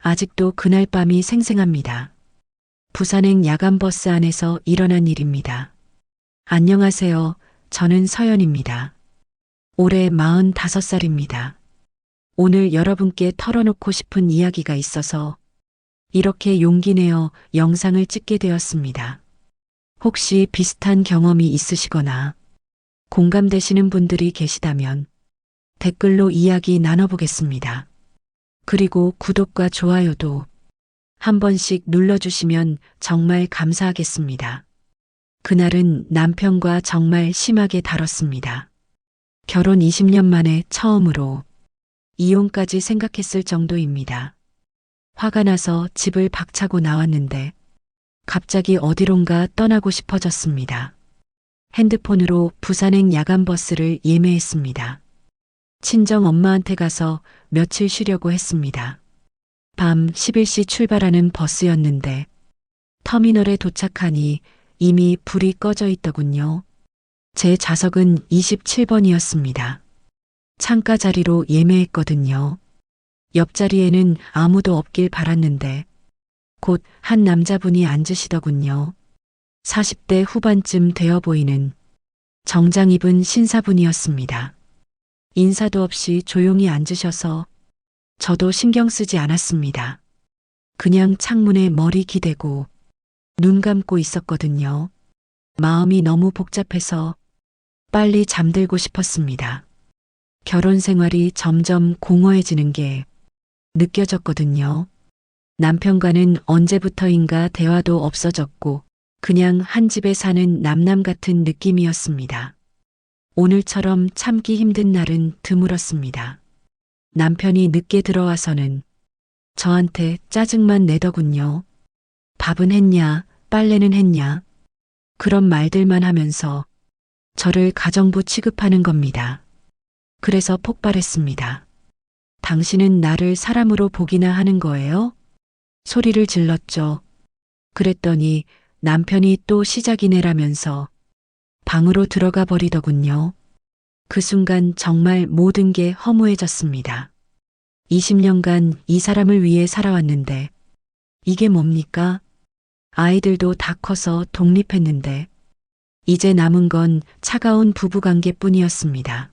아직도 그날 밤이 생생합니다. 부산행 야간버스 안에서 일어난 일입니다. 안녕하세요. 저는 서연입니다. 올해 45살입니다. 오늘 여러분께 털어놓고 싶은 이야기가 있어서 이렇게 용기 내어 영상을 찍게 되었습니다. 혹시 비슷한 경험이 있으시거나 공감되시는 분들이 계시다면 댓글로 이야기 나눠보겠습니다. 그리고 구독과 좋아요도 한 번씩 눌러주시면 정말 감사하겠습니다. 그날은 남편과 정말 심하게 다퉜습니다. 결혼 20년 만에 처음으로 이혼까지 생각했을 정도입니다. 화가 나서 집을 박차고 나왔는데 갑자기 어디론가 떠나고 싶어졌습니다. 핸드폰으로 부산행 야간버스를 예매했습니다. 친정 엄마한테 가서 며칠 쉬려고 했습니다. 밤 11시 출발하는 버스였는데 터미널에 도착하니 이미 불이 꺼져 있더군요. 제 좌석은 27번이었습니다. 창가 자리로 예매했거든요. 옆자리에는 아무도 없길 바랐는데 곧 한 남자분이 앉으시더군요. 40대 후반쯤 되어 보이는 정장 입은 신사분이었습니다. 인사도 없이 조용히 앉으셔서 저도 신경 쓰지 않았습니다. 그냥 창문에 머리 기대고 눈 감고 있었거든요. 마음이 너무 복잡해서 빨리 잠들고 싶었습니다. 결혼 생활이 점점 공허해지는 게 느껴졌거든요. 남편과는 언제부터인가 대화도 없어졌고 그냥 한 집에 사는 남남 같은 느낌이었습니다. 오늘처럼 참기 힘든 날은 드물었습니다. 남편이 늦게 들어와서는 저한테 짜증만 내더군요. 밥은 했냐, 빨래는 했냐. 그런 말들만 하면서 저를 가정부 취급하는 겁니다. 그래서 폭발했습니다. 당신은 나를 사람으로 보기나 하는 거예요? 소리를 질렀죠. 그랬더니 남편이 또 시작이네라면서 방으로 들어가 버리더군요. 그 순간 정말 모든 게 허무해졌습니다. 20년간 이 사람을 위해 살아왔는데 이게 뭡니까? 아이들도 다 커서 독립했는데 이제 남은 건 차가운 부부관계뿐이었습니다.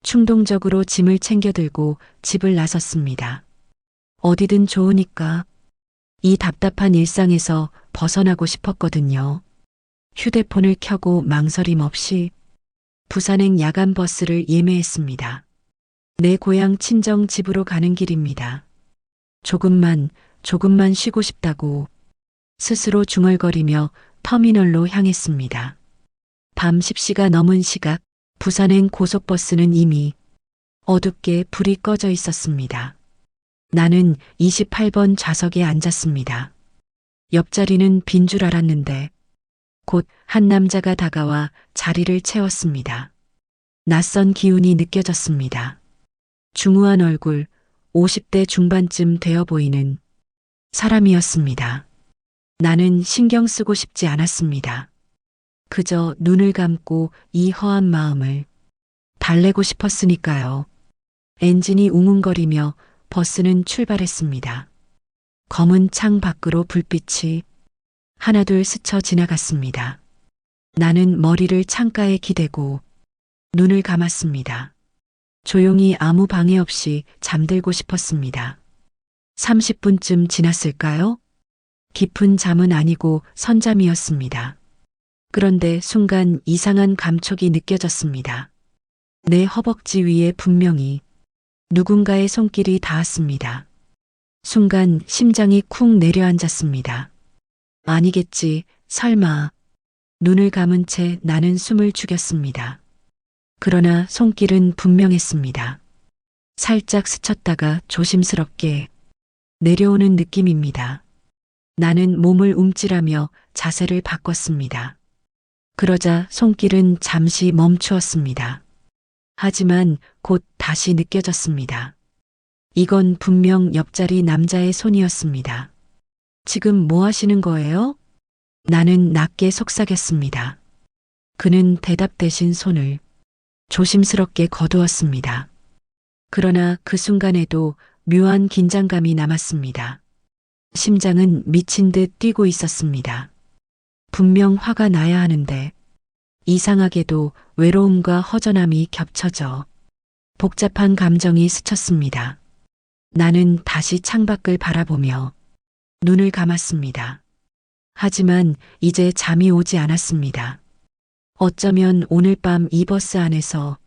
충동적으로 짐을 챙겨 들고 집을 나섰습니다. 어디든 좋으니까 이 답답한 일상에서 벗어나고 싶었거든요. 휴대폰을 켜고 망설임 없이 부산행 야간버스를 예매했습니다. 내 고향 친정 집으로 가는 길입니다. 조금만 쉬고 싶다고 스스로 중얼거리며 터미널로 향했습니다. 밤 10시가 넘은 시각 부산행 고속버스는 이미 어둡게 불이 꺼져 있었습니다. 나는 28번 좌석에 앉았습니다. 옆자리는 빈 줄 알았는데 곧 한 남자가 다가와 자리를 채웠습니다. 낯선 기운이 느껴졌습니다. 중후한 얼굴, 50대 중반쯤 되어 보이는 사람이었습니다. 나는 신경 쓰고 싶지 않았습니다. 그저 눈을 감고 이 허한 마음을 달래고 싶었으니까요. 엔진이 웅웅거리며 버스는 출발했습니다. 검은 창 밖으로 불빛이 하나둘 스쳐 지나갔습니다. 나는 머리를 창가에 기대고 눈을 감았습니다. 조용히 아무 방해 없이 잠들고 싶었습니다. 30분쯤 지났을까요? 깊은 잠은 아니고 선잠이었습니다. 그런데 순간 이상한 감촉이 느껴졌습니다. 내 허벅지 위에 분명히 누군가의 손길이 닿았습니다. 순간 심장이 쿵 내려앉았습니다. 아니겠지, 설마. 눈을 감은 채 나는 숨을 죽였습니다. 그러나 손길은 분명했습니다. 살짝 스쳤다가 조심스럽게 내려오는 느낌입니다. 나는 몸을 움찔하며 자세를 바꿨습니다. 그러자 손길은 잠시 멈추었습니다. 하지만 곧 다시 느껴졌습니다. 이건 분명 옆자리 남자의 손이었습니다. 지금 뭐 하시는 거예요? 나는 낮게 속삭였습니다. 그는 대답 대신 손을 조심스럽게 거두었습니다. 그러나 그 순간에도 묘한 긴장감이 남았습니다. 심장은 미친 듯 뛰고 있었습니다. 분명 화가 나야 하는데 이상하게도 외로움과 허전함이 겹쳐져 복잡한 감정이 스쳤습니다. 나는 다시 창밖을 바라보며 눈을 감았습니다. 하지만 이제 잠이 오지 않았습니다. 어쩌면 오늘 밤 이 버스 안에서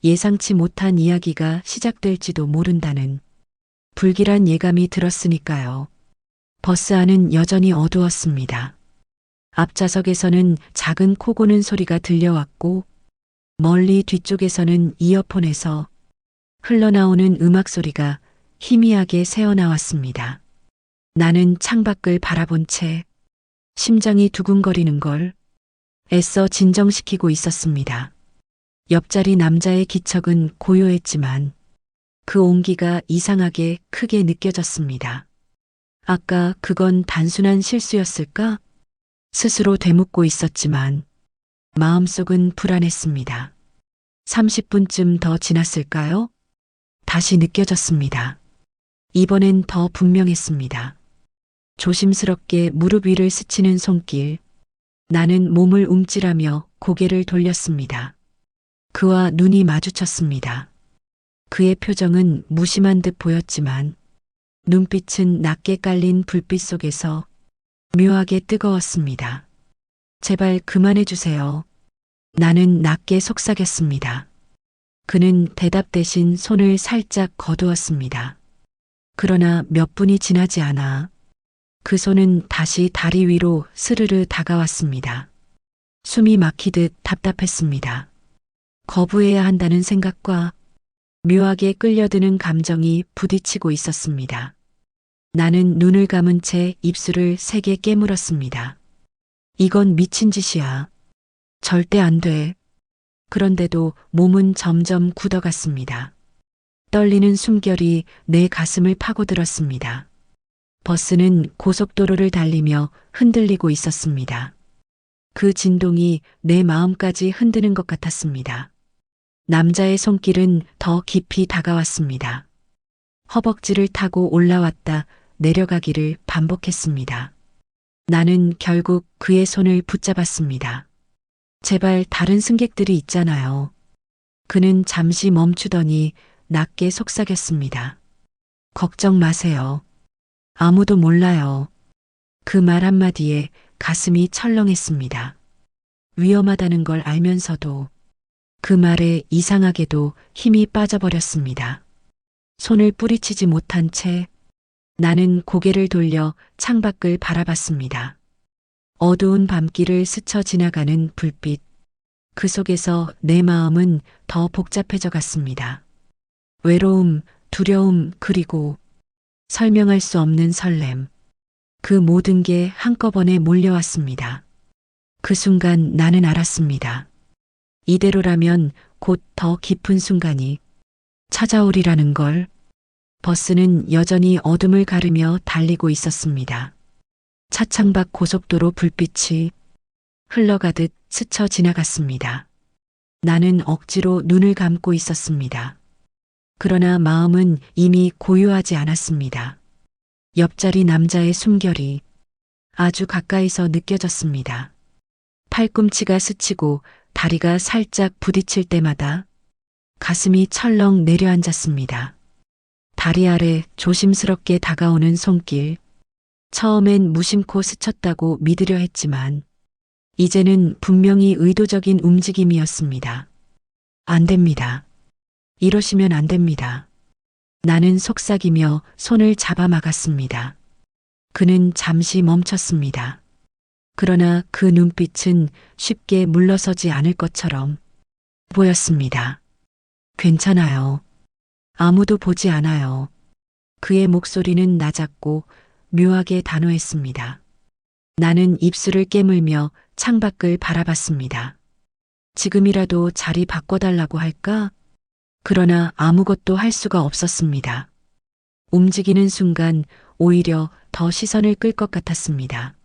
예상치 못한 이야기가 시작될지도 모른다는 불길한 예감이 들었으니까요. 버스 안은 여전히 어두웠습니다. 앞좌석에서는 작은 코 고는 소리가 들려왔고 멀리 뒤쪽에서는 이어폰에서 흘러나오는 음악 소리가 희미하게 새어나왔습니다. 나는 창밖을 바라본 채 심장이 두근거리는 걸 애써 진정시키고 있었습니다. 옆자리 남자의 기척은 고요했지만 그 온기가 이상하게 크게 느껴졌습니다. 아까 그건 단순한 실수였을까? 스스로 되묻고 있었지만 마음속은 불안했습니다. 30분쯤 더 지났을까요? 다시 느껴졌습니다. 이번엔 더 분명했습니다. 조심스럽게 무릎 위를 스치는 손길. 나는 몸을 움찔하며 고개를 돌렸습니다. 그와 눈이 마주쳤습니다. 그의 표정은 무심한 듯 보였지만 눈빛은 낮게 깔린 불빛 속에서 묘하게 뜨거웠습니다. 제발 그만해 주세요. 나는 낮게 속삭였습니다. 그는 대답 대신 손을 살짝 거두었습니다. 그러나 몇 분이 지나지 않아 그 손은 다시 다리 위로 스르르 다가왔습니다. 숨이 막히듯 답답했습니다. 거부해야 한다는 생각과 묘하게 끌려드는 감정이 부딪히고 있었습니다. 나는 눈을 감은 채 입술을 세게 깨물었습니다. 이건 미친 짓이야. 절대 안 돼. 그런데도 몸은 점점 굳어갔습니다. 떨리는 숨결이 내 가슴을 파고들었습니다. 버스는 고속도로를 달리며 흔들리고 있었습니다. 그 진동이 내 마음까지 흔드는 것 같았습니다. 남자의 손길은 더 깊이 다가왔습니다. 허벅지를 타고 올라왔다 내려가기를 반복했습니다. 나는 결국 그의 손을 붙잡았습니다. 제발 다른 승객들이 있잖아요. 그는 잠시 멈추더니 낮게 속삭였습니다. 걱정 마세요. 아무도 몰라요. 그 말 한마디에 가슴이 철렁했습니다. 위험하다는 걸 알면서도 그 말에 이상하게도 힘이 빠져버렸습니다. 손을 뿌리치지 못한 채 나는 고개를 돌려 창밖을 바라봤습니다. 어두운 밤길을 스쳐 지나가는 불빛. 그 속에서 내 마음은 더 복잡해져 갔습니다. 외로움, 두려움, 그리고 설명할 수 없는 설렘. 그 모든 게 한꺼번에 몰려왔습니다. 그 순간 나는 알았습니다. 이대로라면 곧 더 깊은 순간이 찾아오리라는 걸. 버스는 여전히 어둠을 가르며 달리고 있었습니다. 차창밖 고속도로 불빛이 흘러가듯 스쳐 지나갔습니다. 나는 억지로 눈을 감고 있었습니다. 그러나 마음은 이미 고요하지 않았습니다. 옆자리 남자의 숨결이 아주 가까이서 느껴졌습니다. 팔꿈치가 스치고 다리가 살짝 부딪힐 때마다 가슴이 철렁 내려앉았습니다. 다리 아래 조심스럽게 다가오는 손길. 처음엔 무심코 스쳤다고 믿으려 했지만 이제는 분명히 의도적인 움직임이었습니다. 안 됩니다. 이러시면 안 됩니다. 나는 속삭이며 손을 잡아 막았습니다. 그는 잠시 멈췄습니다. 그러나 그 눈빛은 쉽게 물러서지 않을 것처럼 보였습니다. 괜찮아요. 아무도 보지 않아요. 그의 목소리는 낮았고 묘하게 단호했습니다. 나는 입술을 깨물며 창밖을 바라봤습니다. 지금이라도 자리 바꿔달라고 할까? 그러나 아무것도 할 수가 없었습니다. 움직이는 순간 오히려 더 시선을 끌 것 같았습니다.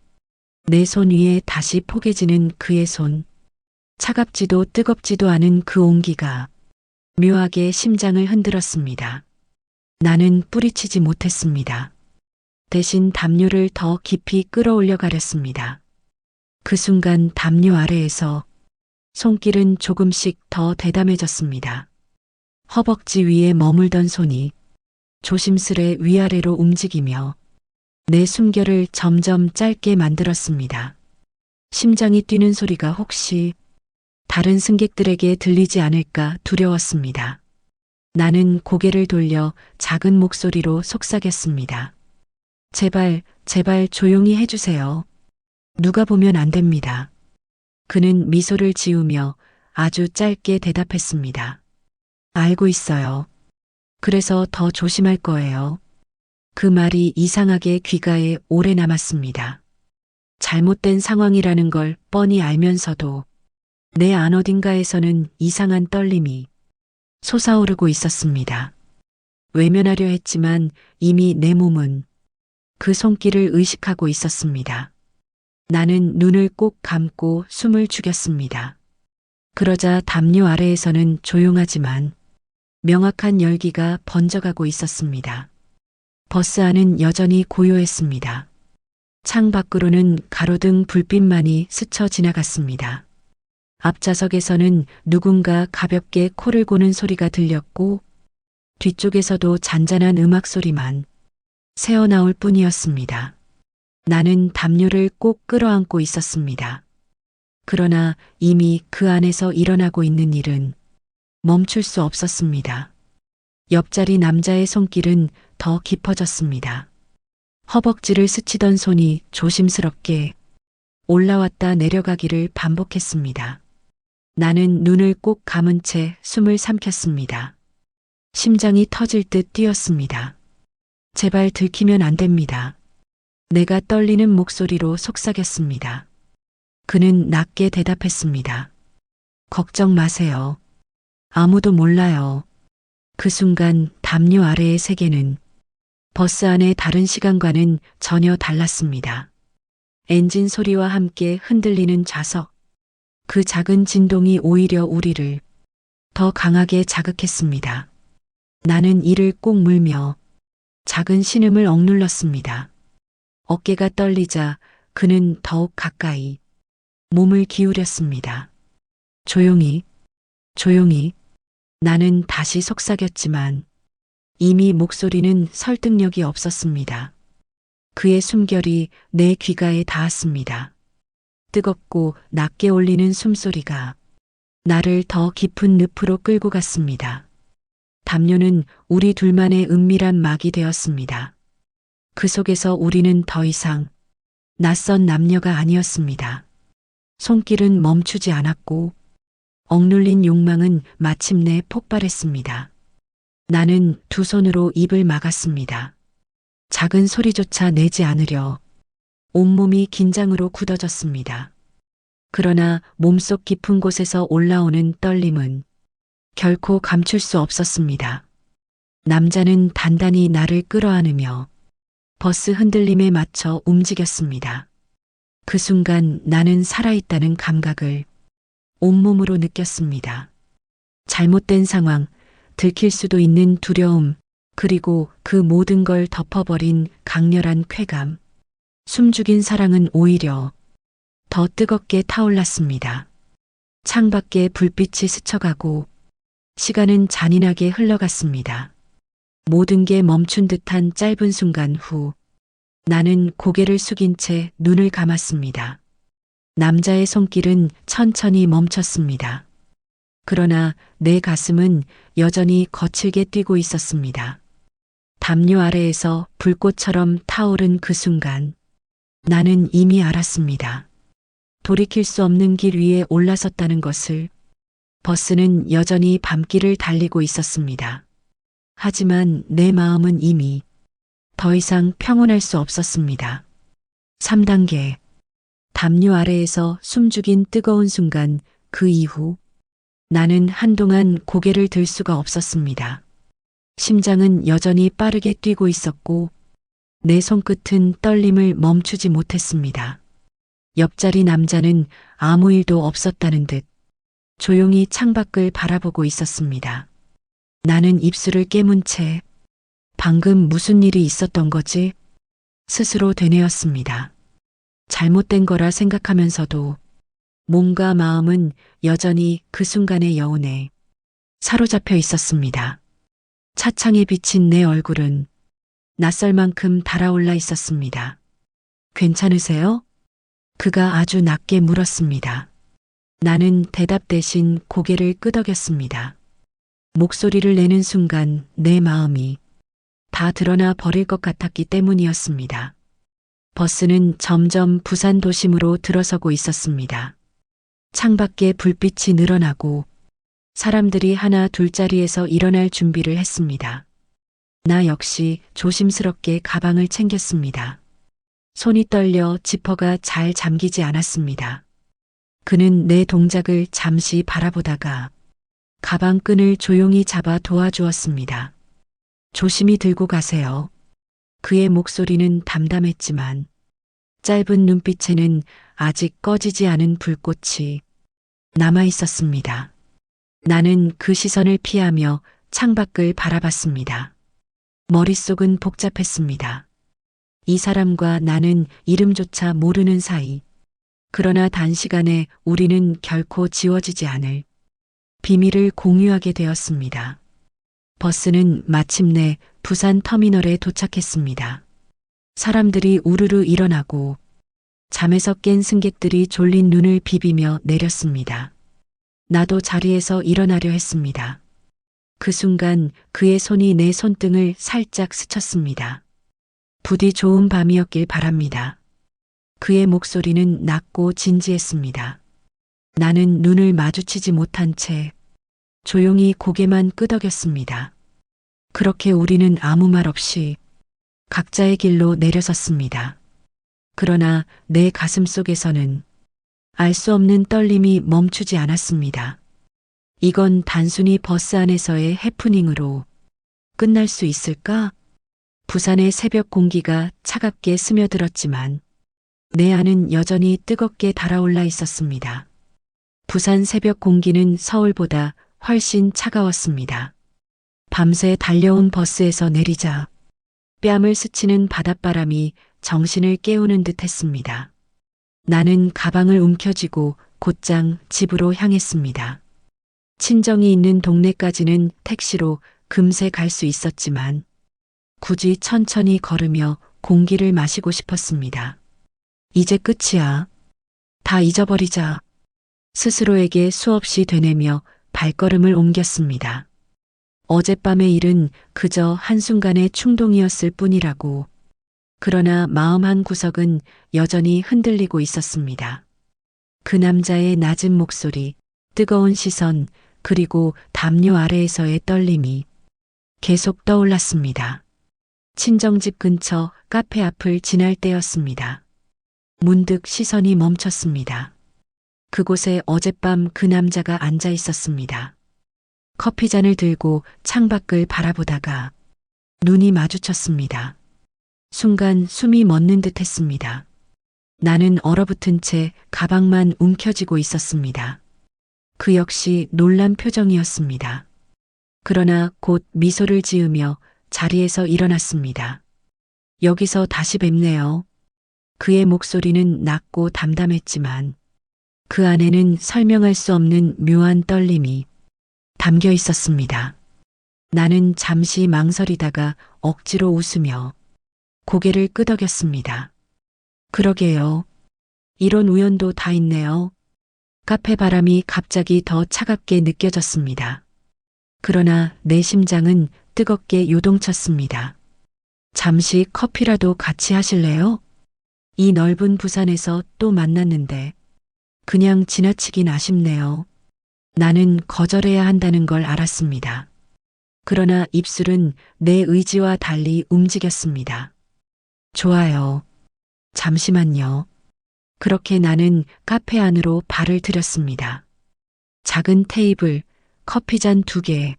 내 손 위에 다시 포개지는 그의 손. 차갑지도 뜨겁지도 않은 그 온기가 묘하게 심장을 흔들었습니다. 나는 뿌리치지 못했습니다. 대신 담요를 더 깊이 끌어올려 가렸습니다. 그 순간 담요 아래에서 손길은 조금씩 더 대담해졌습니다. 허벅지 위에 머물던 손이 조심스레 위아래로 움직이며 내 숨결을 점점 짧게 만들었습니다. 심장이 뛰는 소리가 혹시 다른 승객들에게 들리지 않을까 두려웠습니다. 나는 고개를 돌려 작은 목소리로 속삭였습니다. 제발, 제발 조용히 해주세요. 누가 보면 안 됩니다. 그는 미소를 지으며 아주 짧게 대답했습니다. 알고 있어요. 그래서 더 조심할 거예요. 그 말이 이상하게 귀가에 오래 남았습니다. 잘못된 상황이라는 걸 뻔히 알면서도 내 안 어딘가에서는 이상한 떨림이 솟아오르고 있었습니다. 외면하려 했지만 이미 내 몸은 그 손길을 의식하고 있었습니다. 나는 눈을 꼭 감고 숨을 죽였습니다. 그러자 담요 아래에서는 조용하지만 명확한 열기가 번져가고 있었습니다. 버스 안은 여전히 고요했습니다. 창 밖으로는 가로등 불빛만이 스쳐 지나갔습니다. 앞좌석에서는 누군가 가볍게 코를 고는 소리가 들렸고 뒤쪽에서도 잔잔한 음악 소리만 새어나올 뿐이었습니다. 나는 담요를 꼭 끌어안고 있었습니다. 그러나 이미 그 안에서 일어나고 있는 일은 멈출 수 없었습니다. 옆자리 남자의 손길은 더 깊어졌습니다. 허벅지를 스치던 손이 조심스럽게 올라왔다 내려가기를 반복했습니다. 나는 눈을 꼭 감은 채 숨을 삼켰습니다. 심장이 터질 듯 뛰었습니다. 제발 들키면 안 됩니다. 내가 떨리는 목소리로 속삭였습니다. 그는 낮게 대답했습니다. 걱정 마세요. 아무도 몰라요. 그 순간 담요 아래의 세계는 버스 안의 다른 시간과는 전혀 달랐습니다. 엔진 소리와 함께 흔들리는 좌석. 그 작은 진동이 오히려 우리를 더 강하게 자극했습니다. 나는 이를 꼭 물며 작은 신음을 억눌렀습니다. 어깨가 떨리자 그는 더욱 가까이 몸을 기울였습니다. 조용히, 조용히. 나는 다시 속삭였지만 이미 목소리는 설득력이 없었습니다. 그의 숨결이 내 귀가에 닿았습니다. 뜨겁고 낮게 울리는 숨소리가 나를 더 깊은 늪으로 끌고 갔습니다. 담요는 우리 둘만의 은밀한 막이 되었습니다. 그 속에서 우리는 더 이상 낯선 남녀가 아니었습니다. 손길은 멈추지 않았고 억눌린 욕망은 마침내 폭발했습니다. 나는 두 손으로 입을 막았습니다. 작은 소리조차 내지 않으려 온몸이 긴장으로 굳어졌습니다. 그러나 몸속 깊은 곳에서 올라오는 떨림은 결코 감출 수 없었습니다. 남자는 단단히 나를 끌어안으며 버스 흔들림에 맞춰 움직였습니다. 그 순간 나는 살아있다는 감각을 온몸으로 느꼈습니다. 잘못된 상황, 들킬 수도 있는 두려움, 그리고 그 모든 걸 덮어버린 강렬한 쾌감. 숨죽인 사랑은 오히려 더 뜨겁게 타올랐습니다. 창밖에 불빛이 스쳐가고 시간은 잔인하게 흘러갔습니다. 모든 게 멈춘 듯한 짧은 순간 후 나는 고개를 숙인 채 눈을 감았습니다. 남자의 손길은 천천히 멈췄습니다. 그러나 내 가슴은 여전히 거칠게 뛰고 있었습니다. 담요 아래에서 불꽃처럼 타오른 그 순간 나는 이미 알았습니다. 돌이킬 수 없는 길 위에 올라섰다는 것을. 버스는 여전히 밤길을 달리고 있었습니다. 하지만 내 마음은 이미 더 이상 평온할 수 없었습니다. 3단계. 담요 아래에서 숨죽인 뜨거운 순간, 그 이후 나는 한동안 고개를 들 수가 없었습니다. 심장은 여전히 빠르게 뛰고 있었고 내 손끝은 떨림을 멈추지 못했습니다. 옆자리 남자는 아무 일도 없었다는 듯 조용히 창밖을 바라보고 있었습니다. 나는 입술을 깨문 채 방금 무슨 일이 있었던 거지? 스스로 되뇌었습니다. 잘못된 거라 생각하면서도 몸과 마음은 여전히 그 순간의 여운에 사로잡혀 있었습니다. 차창에 비친 내 얼굴은 낯설 만큼 달아올라 있었습니다. 괜찮으세요? 그가 아주 낮게 물었습니다. 나는 대답 대신 고개를 끄덕였습니다. 목소리를 내는 순간 내 마음이 다 드러나 버릴 것 같았기 때문이었습니다. 버스는 점점 부산 도심으로 들어서고 있었습니다. 창밖에 불빛이 늘어나고 사람들이 하나 둘자리에서 일어날 준비를 했습니다. 나 역시 조심스럽게 가방을 챙겼습니다. 손이 떨려 지퍼가 잘 잠기지 않았습니다. 그는 내 동작을 잠시 바라보다가 가방 끈을 조용히 잡아 도와주었습니다. 조심히 들고 가세요. 그의 목소리는 담담했지만 짧은 눈빛에는 아직 꺼지지 않은 불꽃이 남아 있었습니다. 나는 그 시선을 피하며 창밖을 바라봤습니다. 머릿속은 복잡했습니다. 이 사람과 나는 이름조차 모르는 사이. 그러나 단시간에 우리는 결코 지워지지 않을 비밀을 공유하게 되었습니다. 버스는 마침내 부산 터미널에 도착했습니다. 사람들이 우르르 일어나고 잠에서 깬 승객들이 졸린 눈을 비비며 내렸습니다. 나도 자리에서 일어나려 했습니다. 그 순간 그의 손이 내 손등을 살짝 스쳤습니다. 부디 좋은 밤이었길 바랍니다. 그의 목소리는 낮고 진지했습니다. 나는 눈을 마주치지 못한 채 조용히 고개만 끄덕였습니다. 그렇게 우리는 아무 말 없이 각자의 길로 내려섰습니다. 그러나 내 가슴 속에서는 알 수 없는 떨림이 멈추지 않았습니다. 이건 단순히 버스 안에서의 해프닝으로 끝날 수 있을까? 부산의 새벽 공기가 차갑게 스며들었지만 내 안은 여전히 뜨겁게 달아올라 있었습니다. 부산 새벽 공기는 서울보다 훨씬 차가웠습니다. 밤새 달려온 버스에서 내리자 뺨을 스치는 바닷바람이 정신을 깨우는 듯 했습니다. 나는 가방을 움켜쥐고 곧장 집으로 향했습니다. 친정이 있는 동네까지는 택시로 금세 갈 수 있었지만 굳이 천천히 걸으며 공기를 마시고 싶었습니다. 이제 끝이야. 다 잊어버리자. 스스로에게 수없이 되뇌며 발걸음을 옮겼습니다. 어젯밤의 일은 그저 한순간의 충동이었을 뿐이라고. 그러나 마음 한 구석은 여전히 흔들리고 있었습니다. 그 남자의 낮은 목소리, 뜨거운 시선, 그리고 담요 아래에서의 떨림이 계속 떠올랐습니다. 친정집 근처 카페 앞을 지날 때였습니다. 문득 시선이 멈췄습니다. 그곳에 어젯밤 그 남자가 앉아 있었습니다. 커피잔을 들고 창밖을 바라보다가 눈이 마주쳤습니다. 순간 숨이 멎는 듯 했습니다. 나는 얼어붙은 채 가방만 움켜쥐고 있었습니다. 그 역시 놀란 표정이었습니다. 그러나 곧 미소를 지으며 자리에서 일어났습니다. 여기서 다시 뵙네요. 그의 목소리는 낮고 담담했지만 그 안에는 설명할 수 없는 묘한 떨림이 담겨 있었습니다. 나는 잠시 망설이다가 억지로 웃으며 고개를 끄덕였습니다. 그러게요. 이런 우연도 다 있네요. 카페 바람이 갑자기 더 차갑게 느껴졌습니다. 그러나 내 심장은 뜨겁게 요동쳤습니다. 잠시 커피라도 같이 하실래요? 이 넓은 부산에서 또 만났는데 그냥 지나치긴 아쉽네요. 나는 거절해야 한다는 걸 알았습니다. 그러나 입술은 내 의지와 달리 움직였습니다. 좋아요. 잠시만요. 그렇게 나는 카페 안으로 발을 들였습니다. 작은 테이블, 커피잔 2개.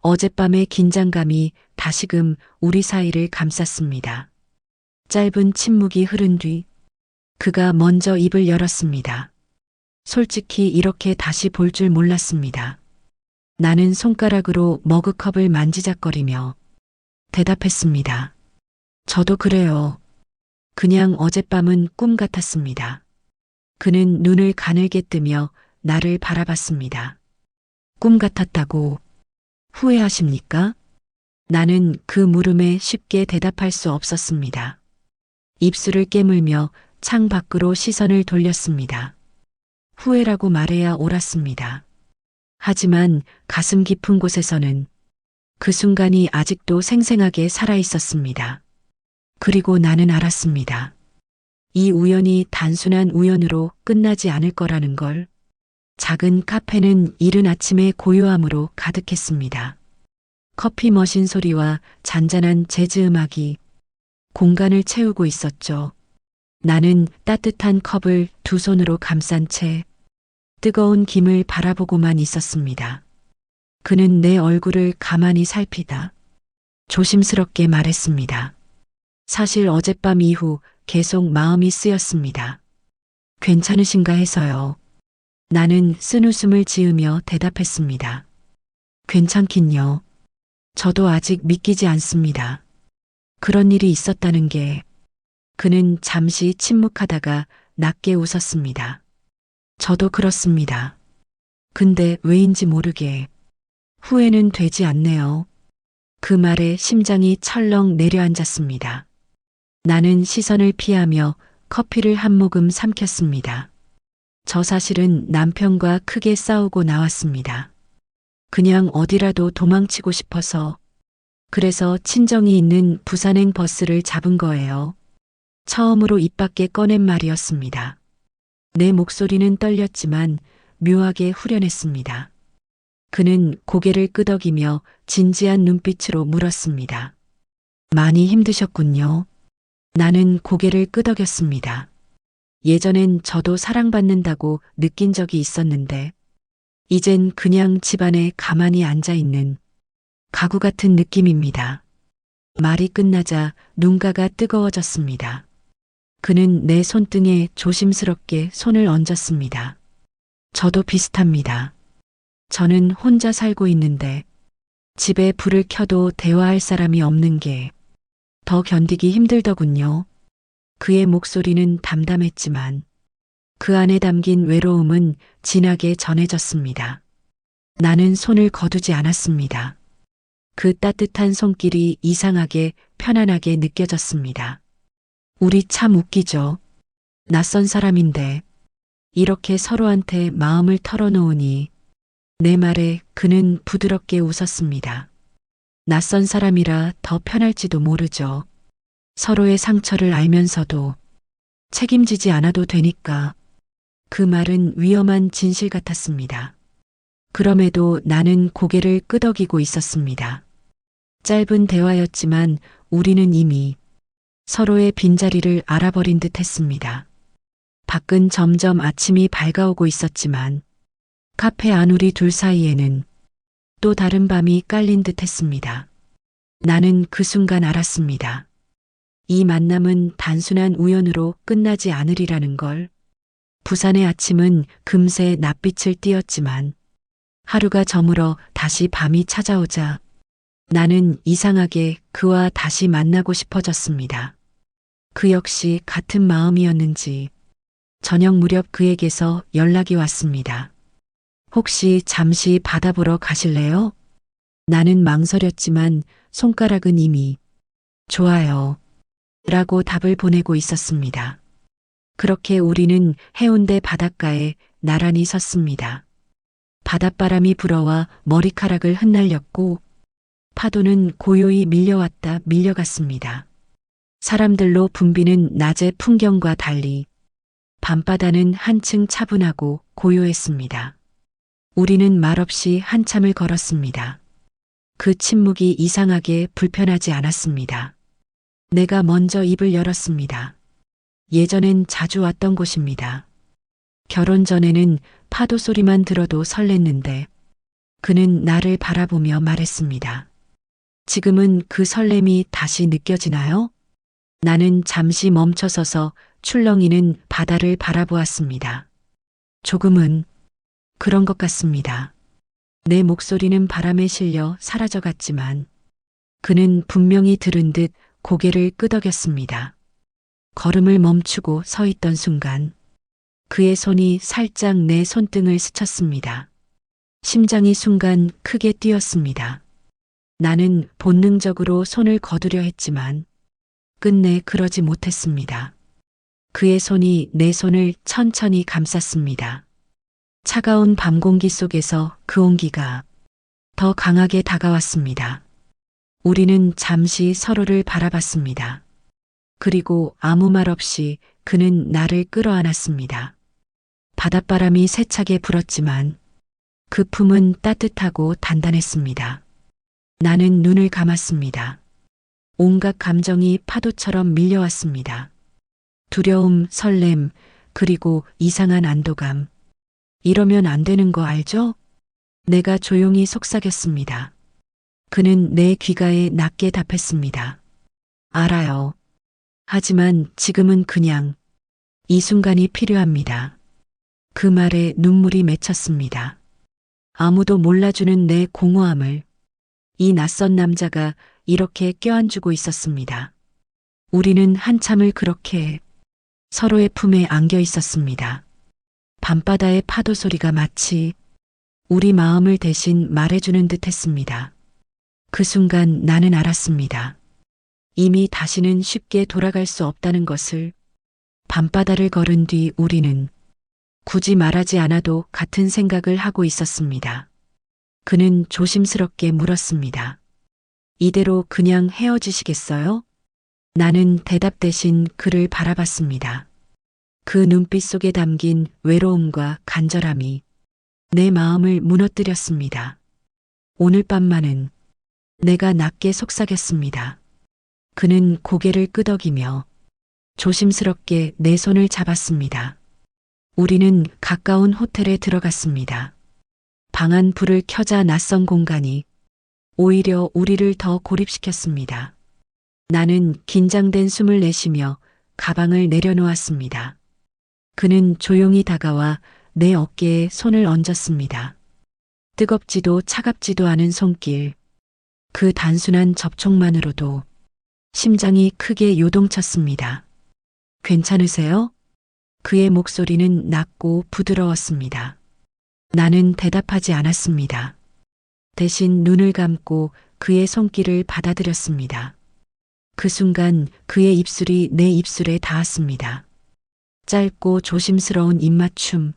어젯밤의 긴장감이 다시금 우리 사이를 감쌌습니다. 짧은 침묵이 흐른 뒤 그가 먼저 입을 열었습니다. 솔직히 이렇게 다시 볼 줄 몰랐습니다. 나는 손가락으로 머그컵을 만지작거리며 대답했습니다. 저도 그래요. 그냥 어젯밤은 꿈 같았습니다. 그는 눈을 가늘게 뜨며 나를 바라봤습니다. 꿈 같았다고 후회하십니까? 나는 그 물음에 쉽게 대답할 수 없었습니다. 입술을 깨물며 창 밖으로 시선을 돌렸습니다. 후회라고 말해야 옳았습니다. 하지만 가슴 깊은 곳에서는 그 순간이 아직도 생생하게 살아 있었습니다. 그리고 나는 알았습니다. 이 우연이 단순한 우연으로 끝나지 않을 거라는 걸. 작은 카페는 이른 아침의 고요함으로 가득했습니다. 커피 머신 소리와 잔잔한 재즈 음악이 공간을 채우고 있었죠. 나는 따뜻한 컵을 두 손으로 감싼 채 뜨거운 김을 바라보고만 있었습니다. 그는 내 얼굴을 가만히 살피다 조심스럽게 말했습니다. 사실 어젯밤 이후 계속 마음이 쓰였습니다. 괜찮으신가 해서요. 나는 쓴웃음을 지으며 대답했습니다. 괜찮긴요. 저도 아직 믿기지 않습니다. 그런 일이 있었다는 게. 그는 잠시 침묵하다가 낮게 웃었습니다. 저도 그렇습니다. 근데 왜인지 모르게 후회는 되지 않네요. 그 말에 심장이 철렁 내려앉았습니다. 나는 시선을 피하며 커피를 한 모금 삼켰습니다. 저 사실은 남편과 크게 싸우고 나왔습니다. 그냥 어디라도 도망치고 싶어서. 그래서 친정이 있는 부산행 버스를 잡은 거예요. 처음으로 입 밖에 꺼낸 말이었습니다. 내 목소리는 떨렸지만 묘하게 후련했습니다. 그는 고개를 끄덕이며 진지한 눈빛으로 물었습니다. 많이 힘드셨군요. 나는 고개를 끄덕였습니다. 예전엔 저도 사랑받는다고 느낀 적이 있었는데 이젠 그냥 집안에 가만히 앉아 있는 가구 같은 느낌입니다. 말이 끝나자 눈가가 뜨거워졌습니다. 그는 내 손등에 조심스럽게 손을 얹었습니다. 저도 비슷합니다. 저는 혼자 살고 있는데 집에 불을 켜도 대화할 사람이 없는 게 더 견디기 힘들더군요. 그의 목소리는 담담했지만 그 안에 담긴 외로움은 진하게 전해졌습니다. 나는 손을 거두지 않았습니다. 그 따뜻한 손길이 이상하게 편안하게 느껴졌습니다. 우리 참 웃기죠. 낯선 사람인데 이렇게 서로한테 마음을 털어놓으니. 내 말에 그는 부드럽게 웃었습니다. 낯선 사람이라 더 편할지도 모르죠. 서로의 상처를 알면서도 책임지지 않아도 되니까. 그 말은 위험한 진실 같았습니다. 그럼에도 나는 고개를 끄덕이고 있었습니다. 짧은 대화였지만 우리는 이미 서로의 빈자리를 알아버린 듯 했습니다. 밖은 점점 아침이 밝아오고 있었지만 카페 안 우리 둘 사이에는 또 다른 밤이 깔린 듯 했습니다. 나는 그 순간 알았습니다. 이 만남은 단순한 우연으로 끝나지 않으리라는 걸. 부산의 아침은 금세 낯빛을 띄었지만 하루가 저물어 다시 밤이 찾아오자 나는 이상하게 그와 다시 만나고 싶어졌습니다. 그 역시 같은 마음이었는지 저녁 무렵 그에게서 연락이 왔습니다. 혹시 잠시 바다 보러 가실래요? 나는 망설였지만 손가락은 이미 좋아요. 라고 답을 보내고 있었습니다. 그렇게 우리는 해운대 바닷가에 나란히 섰습니다. 바닷바람이 불어와 머리카락을 흩날렸고 파도는 고요히 밀려왔다 밀려갔습니다. 사람들로 붐비는 낮의 풍경과 달리 밤바다는 한층 차분하고 고요했습니다. 우리는 말없이 한참을 걸었습니다. 그 침묵이 이상하게 불편하지 않았습니다. 내가 먼저 입을 열었습니다. 예전엔 자주 왔던 곳입니다. 결혼 전에는 파도 소리만 들어도 설렜는데 그는 나를 바라보며 말했습니다. 지금은 그 설렘이 다시 느껴지나요? 나는 잠시 멈춰서서 출렁이는 바다를 바라보았습니다. 조금은 그런 것 같습니다. 내 목소리는 바람에 실려 사라져갔지만 그는 분명히 들은 듯 고개를 끄덕였습니다. 걸음을 멈추고 서 있던 순간 그의 손이 살짝 내 손등을 스쳤습니다. 심장이 순간 크게 뛰었습니다. 나는 본능적으로 손을 거두려 했지만 끝내 그러지 못했습니다. 그의 손이 내 손을 천천히 감쌌습니다. 차가운 밤 공기 속에서 그 온기가 더 강하게 다가왔습니다. 우리는 잠시 서로를 바라봤습니다. 그리고 아무 말 없이 그는 나를 끌어안았습니다. 바닷바람이 세차게 불었지만 그 품은 따뜻하고 단단했습니다. 나는 눈을 감았습니다. 온갖 감정이 파도처럼 밀려왔습니다. 두려움, 설렘, 그리고 이상한 안도감. 이러면 안 되는 거 알죠? 내가 조용히 속삭였습니다. 그는 내 귓가에 낮게 답했습니다. 알아요. 하지만 지금은 그냥 이 순간이 필요합니다. 그 말에 눈물이 맺혔습니다. 아무도 몰라주는 내 공허함을 이 낯선 남자가 이렇게 껴안주고 있었습니다. 우리는 한참을 그렇게 서로의 품에 안겨 있었습니다. 밤바다의 파도 소리가 마치 우리 마음을 대신 말해주는 듯 했습니다. 그 순간 나는 알았습니다. 이미 다시는 쉽게 돌아갈 수 없다는 것을. 밤바다를 걸은 뒤 우리는 굳이 말하지 않아도 같은 생각을 하고 있었습니다. 그는 조심스럽게 물었습니다. 이대로 그냥 헤어지시겠어요? 나는 대답 대신 그를 바라봤습니다. 그 눈빛 속에 담긴 외로움과 간절함이 내 마음을 무너뜨렸습니다. 오늘 밤만은 내가 낮게 속삭였습니다. 그는 고개를 끄덕이며 조심스럽게 내 손을 잡았습니다. 우리는 가까운 호텔에 들어갔습니다. 방 안 불을 켜자 낯선 공간이 오히려 우리를 더 고립시켰습니다. 나는 긴장된 숨을 내쉬며 가방을 내려놓았습니다. 그는 조용히 다가와 내 어깨에 손을 얹었습니다. 뜨겁지도 차갑지도 않은 손길. 그 단순한 접촉만으로도 심장이 크게 요동쳤습니다. 괜찮으세요? 그의 목소리는 낮고 부드러웠습니다. 나는 대답하지 않았습니다. 대신 눈을 감고 그의 손길을 받아들였습니다. 그 순간 그의 입술이 내 입술에 닿았습니다. 짧고 조심스러운 입맞춤.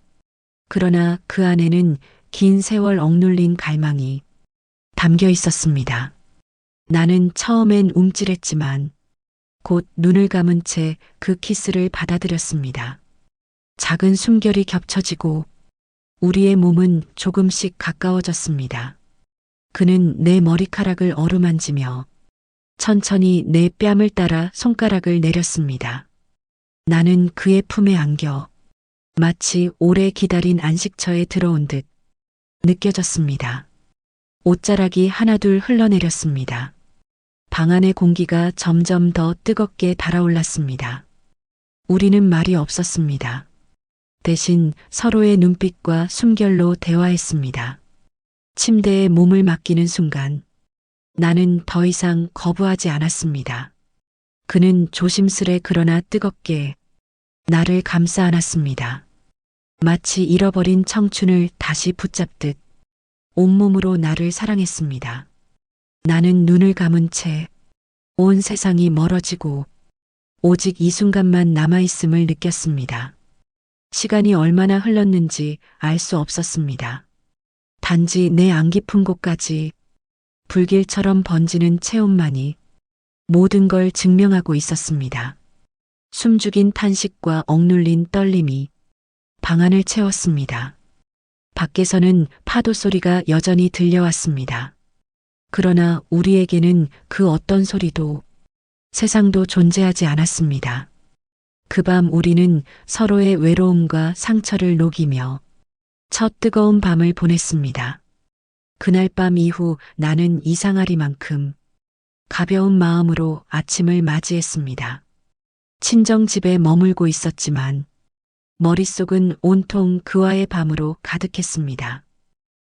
그러나 그 안에는 긴 세월 억눌린 갈망이 담겨 있었습니다. 나는 처음엔 움찔했지만 곧 눈을 감은 채 그 키스를 받아들였습니다. 작은 숨결이 겹쳐지고 우리의 몸은 조금씩 가까워졌습니다. 그는 내 머리카락을 어루만지며 천천히 내 뺨을 따라 손가락을 내렸습니다. 나는 그의 품에 안겨 마치 오래 기다린 안식처에 들어온 듯 느껴졌습니다. 옷자락이 하나둘 흘러내렸습니다. 방 안의 공기가 점점 더 뜨겁게 달아올랐습니다. 우리는 말이 없었습니다. 대신 서로의 눈빛과 숨결로 대화했습니다. 침대에 몸을 맡기는 순간 나는 더 이상 거부하지 않았습니다. 그는 조심스레 그러나 뜨겁게 나를 감싸 안았습니다. 마치 잃어버린 청춘을 다시 붙잡듯 온몸으로 나를 사랑했습니다. 나는 눈을 감은 채 온 세상이 멀어지고 오직 이 순간만 남아있음을 느꼈습니다. 시간이 얼마나 흘렀는지 알 수 없었습니다. 단지 내 안 깊은 곳까지 불길처럼 번지는 체온만이 모든 걸 증명하고 있었습니다. 숨죽인 탄식과 억눌린 떨림이 방 안을 채웠습니다. 밖에서는 파도 소리가 여전히 들려왔습니다. 그러나 우리에게는 그 어떤 소리도 세상도 존재하지 않았습니다. 그 밤 우리는 서로의 외로움과 상처를 녹이며 첫 뜨거운 밤을 보냈습니다. 그날 밤 이후 나는 이상하리만큼 가벼운 마음으로 아침을 맞이했습니다. 친정집에 머물고 있었지만 머릿속은 온통 그와의 밤으로 가득했습니다.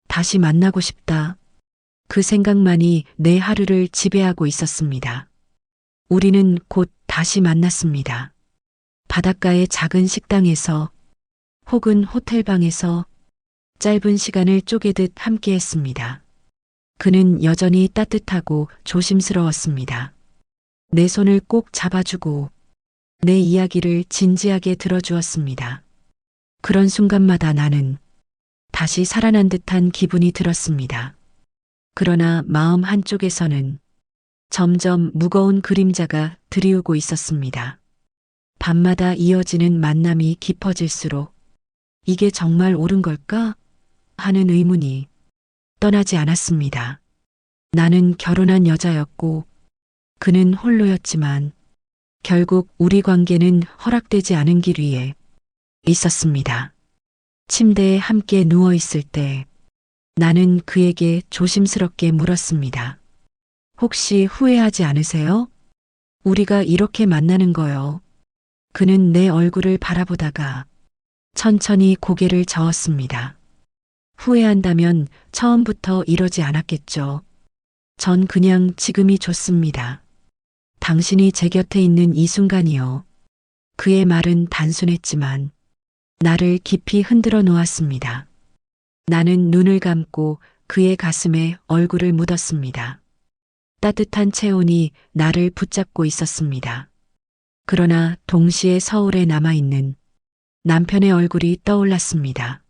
다시 만나고 싶다. 그 생각만이 내 하루를 지배하고 있었습니다. 우리는 곧 다시 만났습니다. 바닷가의 작은 식당에서 혹은 호텔방에서 짧은 시간을 쪼개듯 함께했습니다. 그는 여전히 따뜻하고 조심스러웠습니다. 내 손을 꼭 잡아주고 내 이야기를 진지하게 들어주었습니다. 그런 순간마다 나는 다시 살아난 듯한 기분이 들었습니다. 그러나 마음 한쪽에서는 점점 무거운 그림자가 드리우고 있었습니다. 밤마다 이어지는 만남이 깊어질수록 이게 정말 옳은 걸까? 하는 의문이 떠나지 않았습니다. 나는 결혼한 여자였고 그는 홀로였지만 결국 우리 관계는 허락되지 않은 길 위에 있었습니다. 침대에 함께 누워 있을 때 나는 그에게 조심스럽게 물었습니다. 혹시 후회하지 않으세요? 우리가 이렇게 만나는 거요. 그는 내 얼굴을 바라보다가 천천히 고개를 저었습니다. 후회한다면 처음부터 이러지 않았겠죠. 전 그냥 지금이 좋습니다. 당신이 제 곁에 있는 이 순간이요. 그의 말은 단순했지만 나를 깊이 흔들어 놓았습니다. 나는 눈을 감고 그의 가슴에 얼굴을 묻었습니다. 따뜻한 체온이 나를 붙잡고 있었습니다. 그러나 동시에 서울에 남아있는 남편의 얼굴이 떠올랐습니다.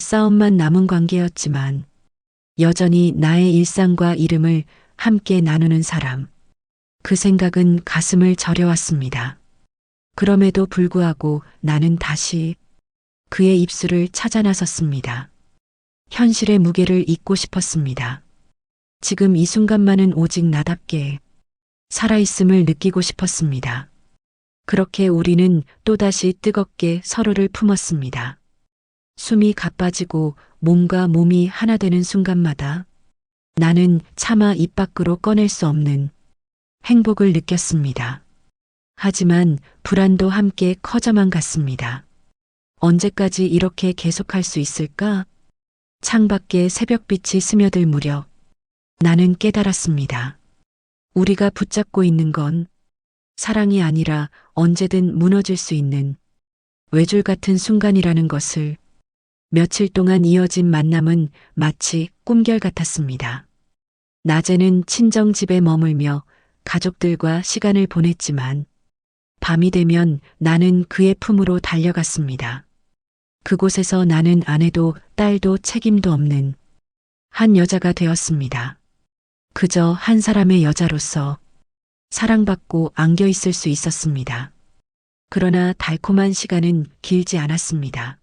싸움만 남은 관계였지만 여전히 나의 일상과 이름을 함께 나누는 사람. 그 생각은 가슴을 저려왔습니다. 그럼에도 불구하고 나는 다시 그의 입술을 찾아 나섰습니다. 현실의 무게를 잊고 싶었습니다. 지금 이 순간만은 오직 나답게 살아있음을 느끼고 싶었습니다. 그렇게 우리는 또다시 뜨겁게 서로를 품었습니다. 숨이 가빠지고 몸과 몸이 하나 되는 순간마다 나는 차마 입 밖으로 꺼낼 수 없는 행복을 느꼈습니다. 하지만 불안도 함께 커져만 갔습니다. 언제까지 이렇게 계속할 수 있을까? 창밖에 새벽빛이 스며들 무렵 나는 깨달았습니다. 우리가 붙잡고 있는 건 사랑이 아니라 언제든 무너질 수 있는 외줄 같은 순간이라는 것을. 며칠 동안 이어진 만남은 마치 꿈결 같았습니다. 낮에는 친정집에 머물며 가족들과 시간을 보냈지만 밤이 되면 나는 그의 품으로 달려갔습니다. 그곳에서 나는 아내도 딸도 책임도 없는 한 여자가 되었습니다. 그저 한 사람의 여자로서 사랑받고 안겨 있을 수 있었습니다. 그러나 달콤한 시간은 길지 않았습니다.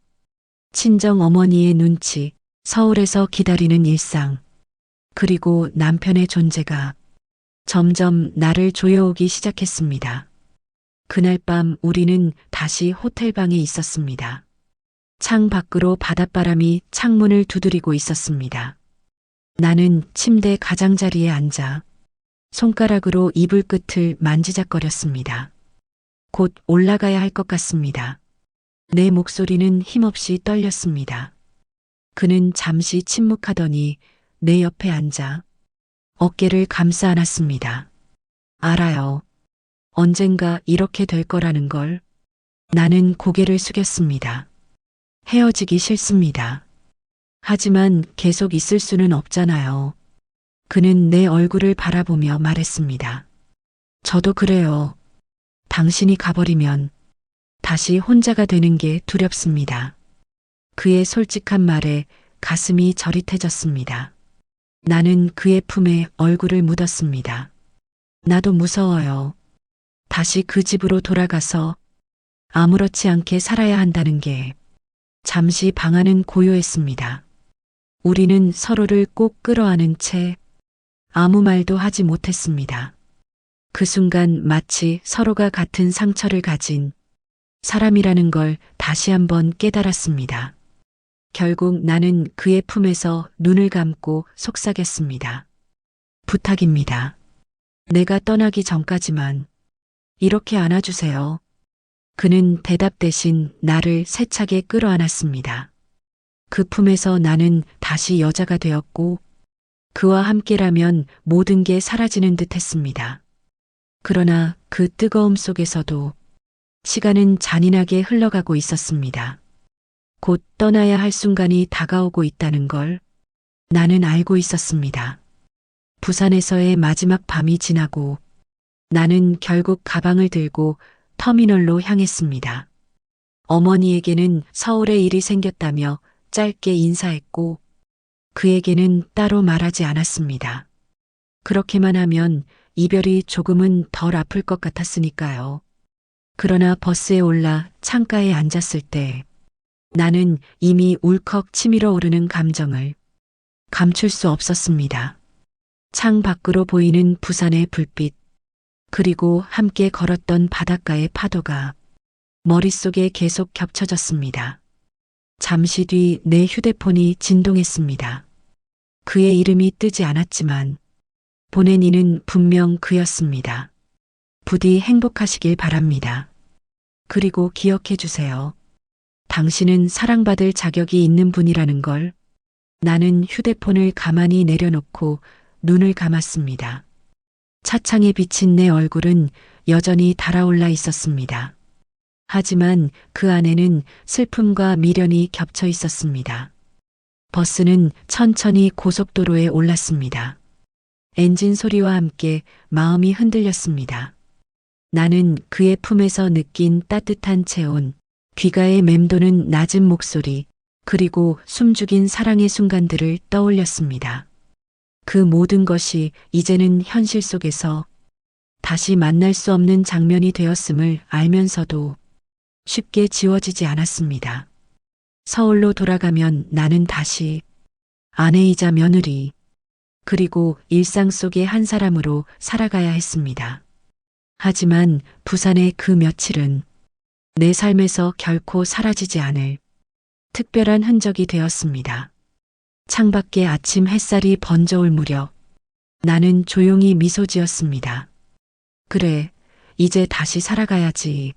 친정 어머니의 눈치, 서울에서 기다리는 일상, 그리고 남편의 존재가 점점 나를 조여오기 시작했습니다. 그날 밤 우리는 다시 호텔방에 있었습니다. 창 밖으로 바닷바람이 창문을 두드리고 있었습니다. 나는 침대 가장자리에 앉아 손가락으로 이불 끝을 만지작거렸습니다. 곧 올라가야 할 것 같습니다. 내 목소리는 힘없이 떨렸습니다. 그는 잠시 침묵하더니 내 옆에 앉아 어깨를 감싸 안았습니다. 알아요. 언젠가 이렇게 될 거라는 걸. 나는 고개를 숙였습니다. 헤어지기 싫습니다. 하지만 계속 있을 수는 없잖아요. 그는 내 얼굴을 바라보며 말했습니다. 저도 그래요. 당신이 가버리면 다시 혼자가 되는 게 두렵습니다. 그의 솔직한 말에 가슴이 저릿해졌습니다. 나는 그의 품에 얼굴을 묻었습니다. 나도 무서워요. 다시 그 집으로 돌아가서 아무렇지 않게 살아야 한다는 게. 잠시 방안은 고요했습니다. 우리는 서로를 꼭 끌어안은 채 아무 말도 하지 못했습니다. 그 순간 마치 서로가 같은 상처를 가진 사람이라는 걸 다시 한번 깨달았습니다. 결국 나는 그의 품에서 눈을 감고 속삭였습니다. 부탁입니다. 내가 떠나기 전까지만 이렇게 안아주세요. 그는 대답 대신 나를 세차게 끌어안았습니다. 그 품에서 나는 다시 여자가 되었고 그와 함께라면 모든 게 사라지는 듯 했습니다. 그러나 그 뜨거움 속에서도 시간은 잔인하게 흘러가고 있었습니다. 곧 떠나야 할 순간이 다가오고 있다는 걸 나는 알고 있었습니다. 부산에서의 마지막 밤이 지나고 나는 결국 가방을 들고 터미널로 향했습니다. 어머니에게는 서울에 일이 생겼다며 짧게 인사했고 그에게는 따로 말하지 않았습니다. 그렇게만 하면 이별이 조금은 덜 아플 것 같았으니까요. 그러나 버스에 올라 창가에 앉았을 때 나는 이미 울컥 치밀어 오르는 감정을 감출 수 없었습니다. 창 밖으로 보이는 부산의 불빛, 그리고 함께 걸었던 바닷가의 파도가 머릿속에 계속 겹쳐졌습니다. 잠시 뒤 내 휴대폰이 진동했습니다. 그의 이름이 뜨지 않았지만 보낸 이는 분명 그였습니다. 부디 행복하시길 바랍니다. 그리고 기억해 주세요. 당신은 사랑받을 자격이 있는 분이라는 걸. 나는 휴대폰을 가만히 내려놓고 눈을 감았습니다. 차창에 비친 내 얼굴은 여전히 달아올라 있었습니다. 하지만 그 안에는 슬픔과 미련이 겹쳐 있었습니다. 버스는 천천히 고속도로에 올랐습니다. 엔진 소리와 함께 마음이 흔들렸습니다. 나는 그의 품에서 느낀 따뜻한 체온, 귓가에 맴도는 낮은 목소리, 그리고 숨죽인 사랑의 순간들을 떠올렸습니다. 그 모든 것이 이제는 현실 속에서 다시 만날 수 없는 장면이 되었음을 알면서도 쉽게 지워지지 않았습니다. 서울로 돌아가면 나는 다시 아내이자 며느리, 그리고 일상 속의 한 사람으로 살아가야 했습니다. 하지만 부산의 그 며칠은 내 삶에서 결코 사라지지 않을 특별한 흔적이 되었습니다. 창밖에 아침 햇살이 번져올 무렵 나는 조용히 미소 지었습니다. 그래, 이제 다시 살아가야지.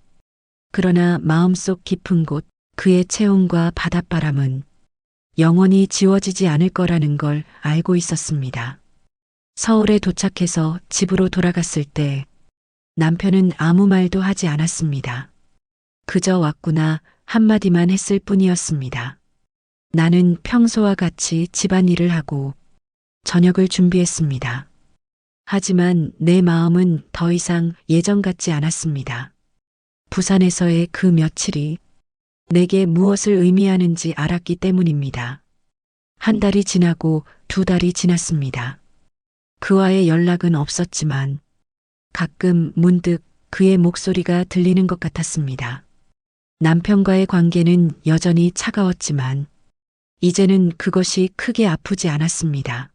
그러나 마음속 깊은 곳 그의 체온과 바닷바람은 영원히 지워지지 않을 거라는 걸 알고 있었습니다. 서울에 도착해서 집으로 돌아갔을 때 남편은 아무 말도 하지 않았습니다. 그저 왔구나 한마디만 했을 뿐이었습니다. 나는 평소와 같이 집안일을 하고 저녁을 준비했습니다. 하지만 내 마음은 더 이상 예전 같지 않았습니다. 부산에서의 그 며칠이 내게 무엇을 의미하는지 알았기 때문입니다. 한 달이 지나고 두 달이 지났습니다. 그와의 연락은 없었지만 가끔 문득 그의 목소리가 들리는 것 같았습니다. 남편과의 관계는 여전히 차가웠지만 이제는 그것이 크게 아프지 않았습니다.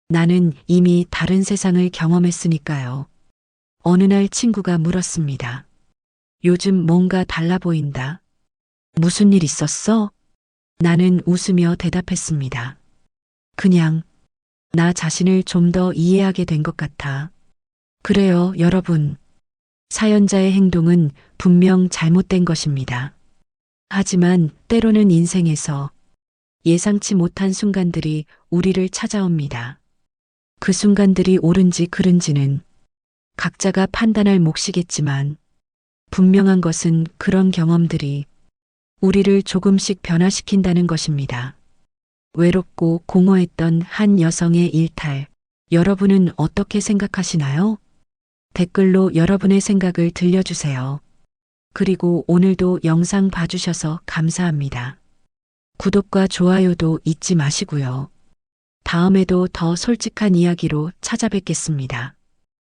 나는 이미 다른 세상을 경험했으니까요. 어느 날 친구가 물었습니다. 요즘 뭔가 달라 보인다. 무슨 일 있었어? 나는 웃으며 대답했습니다. 그냥 나 자신을 좀 더 이해하게 된 것 같아. 그래요, 여러분. 사연자의 행동은 분명 잘못된 것입니다. 하지만 때로는 인생에서 예상치 못한 순간들이 우리를 찾아옵니다. 그 순간들이 옳은지 그른지는 각자가 판단할 몫이겠지만 분명한 것은 그런 경험들이 우리를 조금씩 변화시킨다는 것입니다. 외롭고 공허했던 한 여성의 일탈, 여러분은 어떻게 생각하시나요? 댓글로 여러분의 생각을 들려주세요. 그리고 오늘도 영상 봐주셔서 감사합니다. 구독과 좋아요도 잊지 마시고요. 다음에도 더 솔직한 이야기로 찾아뵙겠습니다.